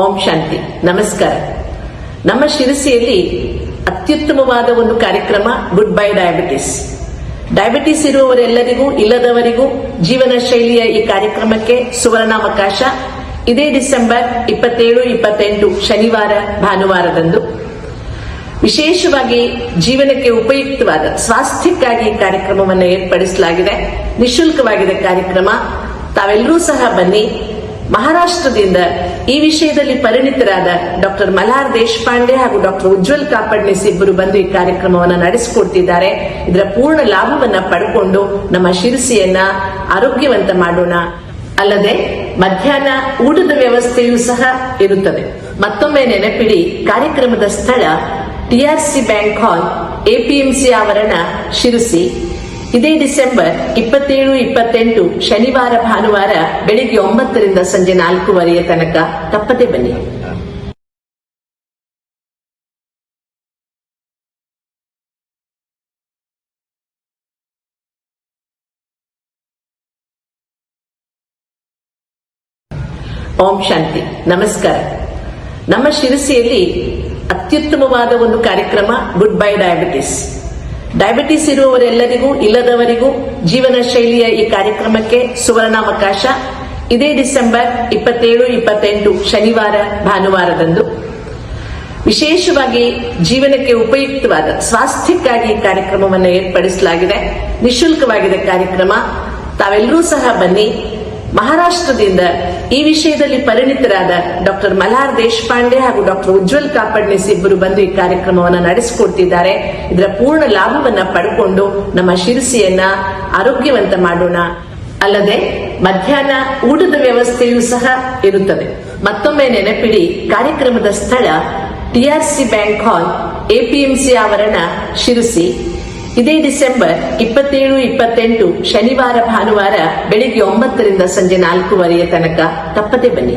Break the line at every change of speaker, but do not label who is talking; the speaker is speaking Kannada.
ಓಂ ಶಾಂತಿ. ನಮಸ್ಕಾರ. ನಮ್ಮ ಶಿರಸಿಯಲ್ಲಿ ಅತ್ಯುತ್ತಮವಾದ ಒಂದು ಕಾರ್ಯಕ್ರಮ ಗುಡ್ ಬೈ ಡಯಾಬಿಟಿಸ್. ಡಯಾಬಿಟಿಸ್ ಇರುವವರೆಲ್ಲರಿಗೂ ಇಲ್ಲದವರಿಗೂ ಜೀವನ ಶೈಲಿಯ ಈ ಕಾರ್ಯಕ್ರಮಕ್ಕೆ ಸುವರ್ಣಾವಕಾಶ. ಇದೇ ಡಿಸೆಂಬರ್ 27, 28 ಶನಿವಾರ ಭಾನುವಾರದಂದು ವಿಶೇಷವಾಗಿ ಜೀವನಕ್ಕೆ ಉಪಯುಕ್ತವಾದ ಸ್ವಾಸ್ಥ್ಯಕ್ಕಾಗಿ ಈ ಕಾರ್ಯಕ್ರಮವನ್ನು ಏರ್ಪಡಿಸಲಾಗಿದೆ. ನಿಶುಲ್ಕವಾಗಿದೆ ಕಾರ್ಯಕ್ರಮ. ತಾವೆಲ್ಲರೂ ಸಹ ಬನ್ನಿ. ಮಹಾರಾಷ್ಟ್ರದಿಂದ ಈ ವಿಷಯದಲ್ಲಿ ಪರಿಣಿತರಾದ ಡಾಕ್ಟರ್ ಮಲ್ಹಾರ್ ದೇಶಪಾಂಡೆ ಹಾಗೂ ಡಾಕ್ಟರ್ ಉಜ್ವಲ್ ಕಾಪಡ್ನಿಸ್ ಇಬ್ಬರು ಬಂದು ಈ ಕಾರ್ಯಕ್ರಮವನ್ನು ನಡೆಸಿಕೊಡ್ತಿದ್ದಾರೆ. ಇದರ ಪೂರ್ಣ ಲಾಭವನ್ನ ಪಡ್ಕೊಂಡು ನಮ್ಮ ಶಿರಸಿಯನ್ನ ಆರೋಗ್ಯವಂತ ಮಾಡೋಣ. ಅಲ್ಲದೆ ಮಧ್ಯಾಹ್ನ ಊಟದ ವ್ಯವಸ್ಥೆಯೂ ಸಹ ಇರುತ್ತದೆ. ಮತ್ತೊಮ್ಮೆ ನೆನಪಿಡಿ, ಕಾರ್ಯಕ್ರಮದ ಸ್ಥಳ TRC ಬ್ಯಾಂಕ್ ಹಾಲ್, APMC ಆವರಣ, ಶಿರಸಿ. ಇದೇ ಡಿಸೆಂಬರ್ 27, 28 ಶನಿವಾರ ಭಾನುವಾರ ಬೆಳಿಗ್ಗೆ 9ರಿಂದ ಸಂಜೆ 4:30 ತನಕ ತಪ್ಪದೆ ಬನ್ನಿ. ಓಂ ಶಾಂತಿ. ನಮಸ್ಕಾರ. ನಮ್ಮ ಶಿರಸಿಯಲ್ಲಿ ಅತ್ಯುತ್ತಮವಾದ ಒಂದು ಕಾರ್ಯಕ್ರಮ ಗುಡ್ ಬೈ ಡಯಾಬಿಟಿಸ್. ಡಯಾಬಿಟಿಸ್ ಇರುವವರೆಲ್ಲರಿಗೂ ಇಲ್ಲದವರಿಗೂ ಜೀವನ ಶೈಲಿಯ ಈ ಕಾರ್ಯಕ್ರಮಕ್ಕೆ ಸುವರ್ಣಾವಕಾಶ. ಇದೇ ಡಿಸೆಂಬರ್ 27, 28 ಶನಿವಾರ ಭಾನುವಾರದಂದು ವಿಶೇಷವಾಗಿ ಜೀವನಕ್ಕೆ ಉಪಯುಕ್ತವಾದ ಸ್ವಾಸ್ಥ್ಯಕ್ಕಾಗಿ ಈ ಕಾರ್ಯಕ್ರಮವನ್ನು ಏರ್ಪಡಿಸಲಾಗಿದೆ. ನಿಶುಲ್ಕವಾಗಿದೆ ಕಾರ್ಯಕ್ರಮ. ತಾವೆಲ್ಲರೂ ಸಹ ಬನ್ನಿ. ಮಹಾರಾಷ್ಟ್ರದಿಂದ ಈ ವಿಷಯದಲ್ಲಿ ಪರಿಣಿತರಾದ ಡಾಕ್ಟರ್ ಮಲ್ಹಾರ್ ದೇಶಪಾಂಡೆ ಹಾಗೂ ಡಾಕ್ಟರ್ ಉಜ್ವಲ್ ಕಾಪಡ್ನಿಸ್ ಇಬ್ಬರು ಬಂದು ಈ ಕಾರ್ಯಕ್ರಮವನ್ನು ನಡೆಸಿಕೊಡ್ತಿದ್ದಾರೆ. ಇದರ ಪೂರ್ಣ ಲಾಭವನ್ನ ಪಡ್ಕೊಂಡು ನಮ್ಮ ಶಿರಸಿಯನ್ನ ಆರೋಗ್ಯವಂತ ಮಾಡೋಣ. ಅಲ್ಲದೆ ಮಧ್ಯಾಹ್ನ ಊಟದ ವ್ಯವಸ್ಥೆಯೂ ಸಹ ಇರುತ್ತದೆ. ಮತ್ತೊಮ್ಮೆ ನೆನಪಿಡಿ, ಕಾರ್ಯಕ್ರಮದ ಸ್ಥಳ TRC ಬ್ಯಾಂಕ್ ಹಾಲ್, APMC ಆವರಣ, ಶಿರಸಿ. ಇದೇ ಡಿಸೆಂಬರ್ 27, 28 ಶನಿವಾರ ಭಾನುವಾರ ಬೆಳಿಗ್ಗೆ 9ರಿಂದ ಸಂಜೆ 4:30 ತನಕ ತಪ್ಪದೆ ಬನ್ನಿ.